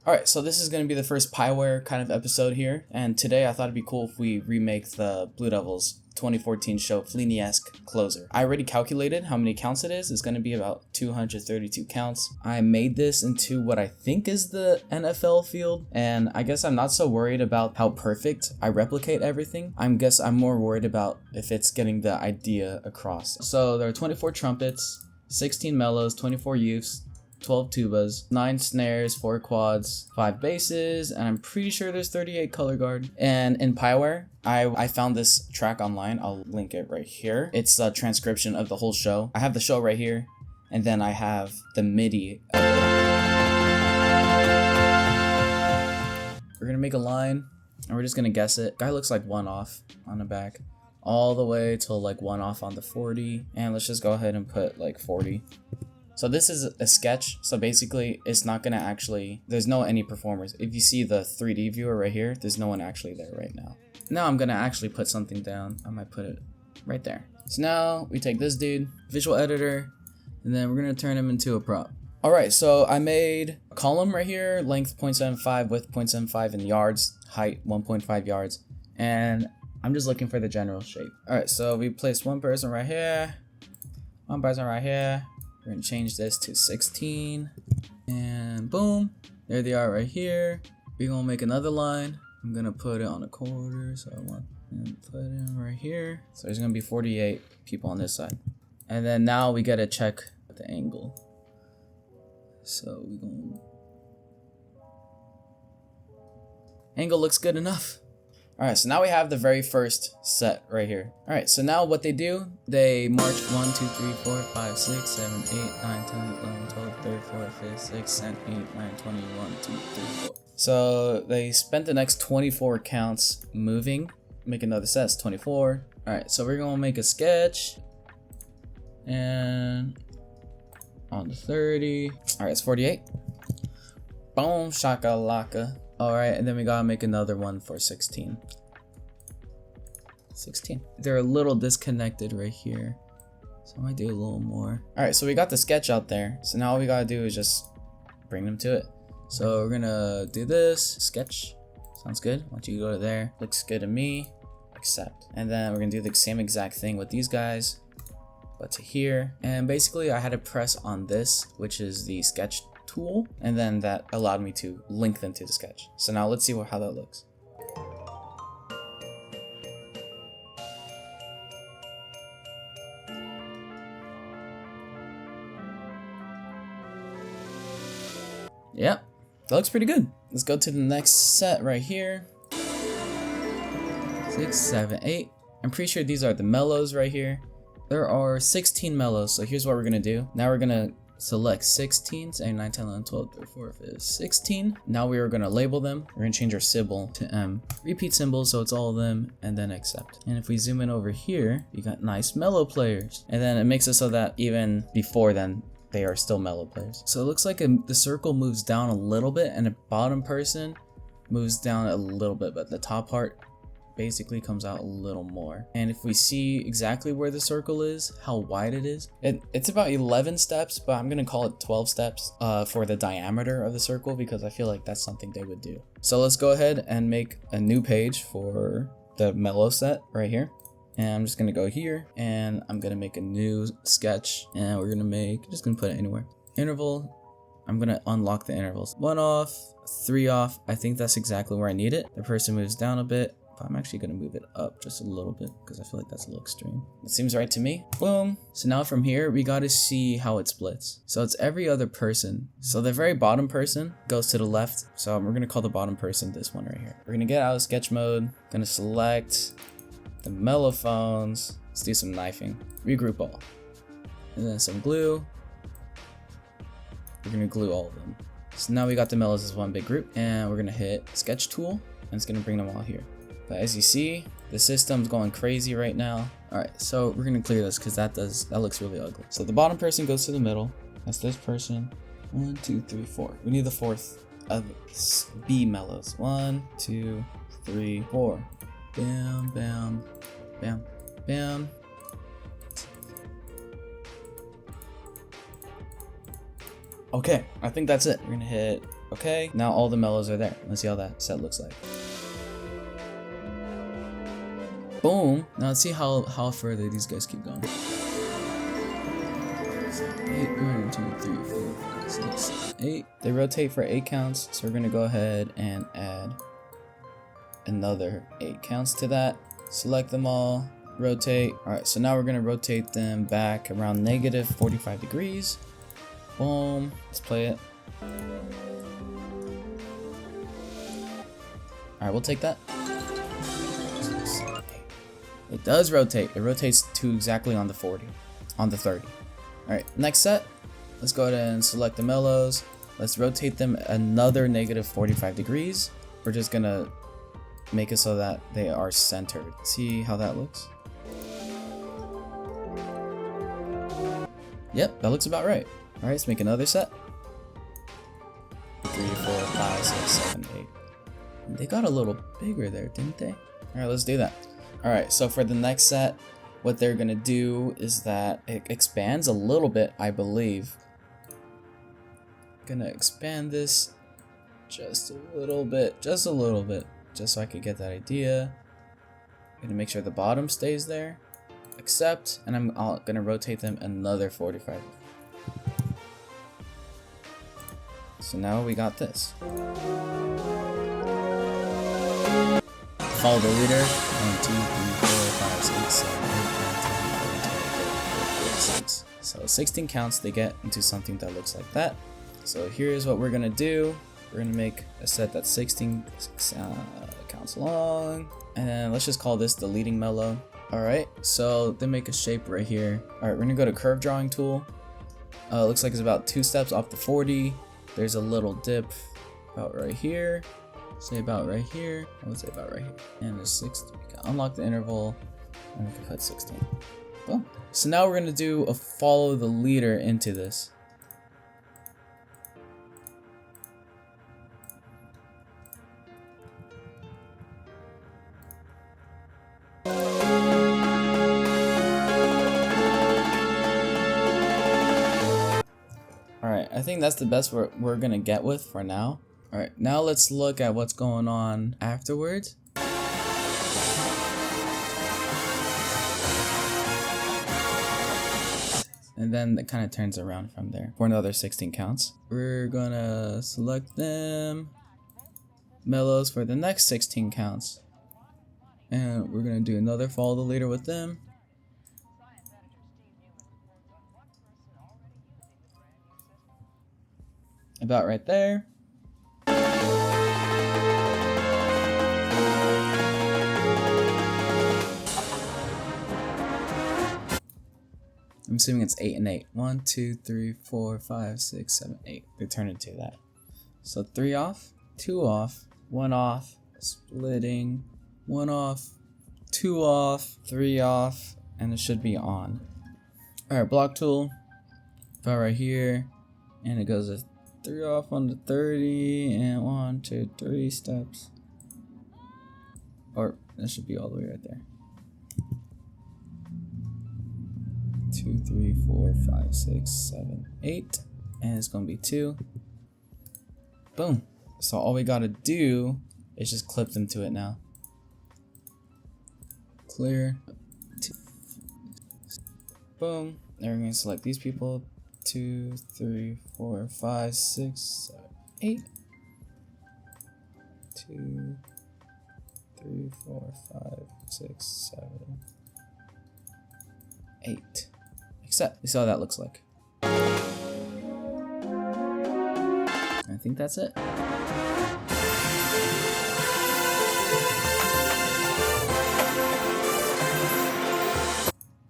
Alright, so this is going to be the first Pyware kind of episode here, and today I thought it'd be cool if we remake the Blue Devils 2014 show Fleeny-esque closer. I already calculated how many counts it is. It's going to be about 232 counts. I made this into what I think is the NFL field, and I guess I'm not so worried about how perfect I replicate everything. I'm more worried about if it's getting the idea across. So there are 24 trumpets, 16 mellows, 24 youths, 12 tubas, 9 snares, 4 quads, 5 basses, and I'm pretty sure there's 38 color guard. And in Pyware, I found this track online. I'll link it right here. It's a transcription of the whole show. I have the show right here, and then I have the MIDI. We're gonna make a line, and we're just gonna guess it. Guy looks like 1 off on the back, all the way till like 1 off on the 40, and let's just go ahead and put like 40. So this is a sketch, so basically it's not gonna actually, there's no any performers. If you see the 3D viewer right here, there's no one actually there right now. Now I'm gonna actually put something down. I might put it right there. So now we take this dude, visual editor, and then we're gonna turn him into a prop. Alright, so I made a column right here, length 0.75, width 0.75 in yards, height 1.5 yards, and I'm just looking for the general shape. Alright, so we placed one person right here, one person right here. We're gonna change this to 16, and boom, there they are right here. We're gonna make another line. I'm gonna put it on a quarter, so I want to put it right here. So there's gonna be 48 people on this side. And then now we gotta check the angle. So we're gonna... Angle looks good enough. Alright, so now we have the very first set right here. Alright, so now what they do, they march 1, 2, 3, 4, 5, 6, 7, 8, 9, 10, 11, 12, 13, 14, 15, 16, 17, 18, 19, 20, 1, 2, 3, 4. So they spent the next 24 counts moving, make another set, it's 24. Alright, so we're gonna make a sketch. And on the 30. Alright, it's 48. Boom, shakalaka. Alright, and then we gotta make another one for 16. 16. They're a little disconnected right here, so I might do a little more. Alright, so we got the sketch out there. So now all we gotta do is just bring them to it. So we're gonna do this. Sketch. Sounds good. Why don't you go to there? Looks good to me. Accept. And then we're gonna do the same exact thing with these guys, but to here. And basically I had to press on this, which is the sketch tool, and then that allowed me to link them to the sketch. So now let's see how that looks. Yep, that looks pretty good. Let's go to the next set right here. 6, 7, 8. I'm pretty sure these are the mellows right here. There are 16 mellows, so here's what we're gonna do. Now we're gonna select 16, say 9, 10, 11, 12, 13, 14, 15, 16. Now we are going to label them. We're going to change our symbol to M. Repeat symbol, so it's all of them, and then accept. And if we zoom in over here, you got nice mellow players. And then it makes it so that even before then, they are still mellow players. So it looks like the circle moves down a little bit, and the bottom person moves down a little bit, but the top part basically comes out a little more. And if we see exactly where the circle is, how wide it is, it's about 11 steps, but I'm gonna call it 12 steps for the diameter of the circle, because I feel like that's something they would do. So let's go ahead and make a new page for the mellow set right here. And I'm just gonna go here, and I'm gonna make a new sketch, and we're gonna just gonna put it anywhere. Interval, I'm gonna unlock the intervals. 1 off, 3 off. I think that's exactly where I need it. The person moves down a bit. But I'm actually gonna move it up just a little bit because I feel like that's a little extreme. It seems right to me. Boom. So now from here, we gotta see how it splits. So it's every other person. So the very bottom person goes to the left. So we're gonna call the bottom person this one right here. We're gonna get out of sketch mode. Gonna select the mellophones. Let's do some knifing. Regroup all. And then some glue. We're gonna glue all of them. So now we got the mellows as one big group. And we're gonna hit sketch tool. And it's gonna bring them all here. But as you see, the system's going crazy right now. Alright, so we're gonna clear this because that looks really ugly. So the bottom person goes to the middle. That's this person. 1, 2, 3, 4. We need the fourth of B mellows. 1, 2, 3, 4. Bam, bam, bam, bam. Okay, I think that's it. We're gonna hit Okay, now all the mellows are there. Let's see how that set looks like. Boom. Now let's see how further these guys keep going. 8, 1, 2, 3, 4, 5, 6, 7, 8. They rotate for 8 counts, so we're gonna go ahead and add another 8 counts to that. Select them all, rotate. Alright, so now we're gonna rotate them back around negative 45 degrees. Boom. Let's play it. Alright, we'll take that. It does rotate. It rotates to exactly on the 40. On the 30. Alright, next set. Let's go ahead and select the mellows. Let's rotate them another negative 45 degrees. We're just gonna make it so that they are centered. See how that looks? Yep, that looks about right. Alright, let's make another set. 3, 4, 5, 6, 7, 8. They got a little bigger there, didn't they? Alright, let's do that. Alright, so for the next set, what they're gonna do is that it expands a little bit, I believe. Gonna expand this just a little bit, just so I could get that idea. Gonna make sure the bottom stays there. Accept, and I'm gonna rotate them another 45. So now we got this. Follow the leader. 1, 2, 3, 4, 5, 6, 7, 8, 9, 10, 11, 12, 13, 14, 15, 16. So 16 counts, they get into something that looks like that. So here's what we're gonna do. We're gonna make a set that's 16 counts long, and then let's just call this the leading mellow. Alright, so they make a shape right here. Alright, we're gonna go to curve drawing tool. Looks like it's about 2 steps off the 40. There's a little dip about right here. Say about right here. I would say about right here. And there's 60. We can unlock the interval, and we can put 16. Boom. So now we're gonna do a follow the leader into this. Alright, I think that's the best we're gonna get with for now. Alright, now let's look at what's going on afterwards. And then it kind of turns around from there for another 16 counts. We're gonna select them. Mellows for the next 16 counts. And we're gonna do another follow the leader with them. About right there. I'm assuming it's 8 and 8. 1, 2, 3, 4, 5, 6, 7, 8. They turn into that. So 3 off, 2 off, 1 off, splitting, 1 off, 2 off, 3 off, and it should be on. Alright, block tool, about right here, and it goes to 3 off on the 30, and 1, 2, 3 steps. Or that should be all the way right there. 2, 3, 4, 5, 6, 7, 8, and it's gonna be 2. Boom. So all we gotta do is just clip them to it now. Clear. 2. Boom. Then we're gonna select these people. 2, 3, 4, 5, 6, 7, 8. 2, 3, 4, 5, 6, 7, 8. Except, you see how that looks like. I think that's it.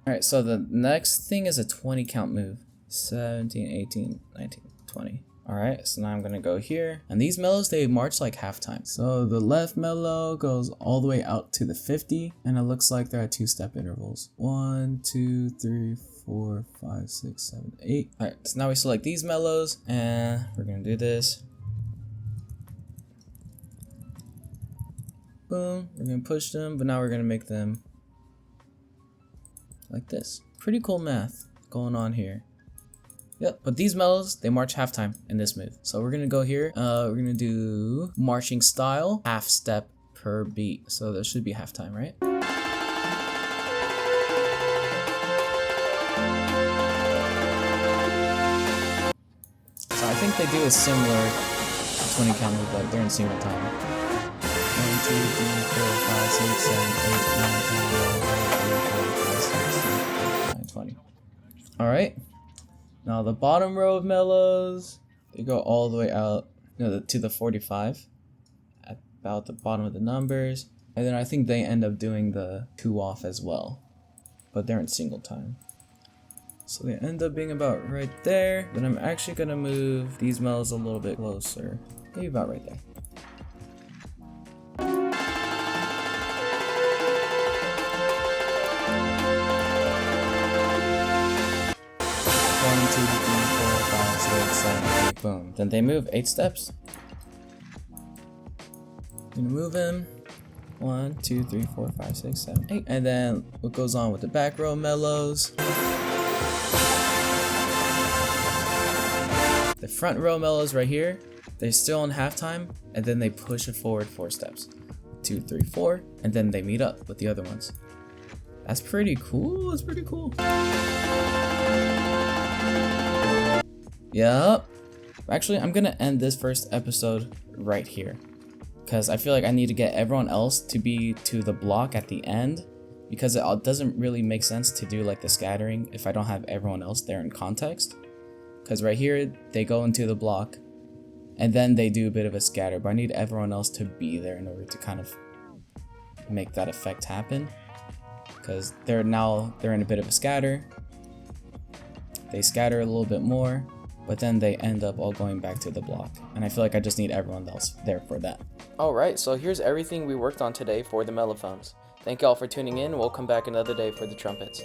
Alright, so the next thing is a 20 count move. 17, 18, 19, 20. Alright, so now I'm gonna go here. And these mellows, they march like half time. So the left mellow goes all the way out to the 50. And it looks like they're at 2-step intervals. 1, 2, 3, 4, 5, 6, 7, 8. Alright, so now we select these mellows. And we're gonna do this. Boom. We're gonna push them, but now we're gonna make them like this. Pretty cool math going on here. Yep, but these mellows, they march halftime in this move. So we're gonna go here. We're gonna do marching style, half step per beat. So there should be halftime, right? So I think they do a similar 20 count move, but they're in single time. 1, 2, 3, 4, 5, 6, 7, 8, 9, 10, 11, 12, 13, 14, 15, 16, 17, 18, 19, 20. Alright. Now the bottom row of mellows, they go all the way out to the 45, at about the bottom of the numbers. And then I think they end up doing the 2 off as well, but they're in single time. So they end up being about right there. Then I'm actually gonna move these mellows a little bit closer, maybe about right there. 1, 2, 3, 4, 5, 6, 7, 8, boom. Then they move 8 steps. I'm gonna move him. 1, 2, 3, 4, 5, 6, 7, 8. And then what goes on with the back row mellows? The front row mellows right here, they're still in halftime, and then they push it forward 4 steps. 2, 3, 4, and then they meet up with the other ones. That's pretty cool. That's pretty cool. Yup. Actually, I'm gonna end this first episode right here, because I feel like I need to get everyone else to be to the block at the end, because it doesn't really make sense to do like the scattering if I don't have everyone else there in context. Because right here, they go into the block, and then they do a bit of a scatter, but I need everyone else to be there in order to kind of make that effect happen. Because they're in a bit of a scatter. They scatter a little bit more, but then they end up all going back to the block. And I feel like I just need everyone else there for that. Alright, so here's everything we worked on today for the mellophones. Thank y'all for tuning in. We'll come back another day for the trumpets.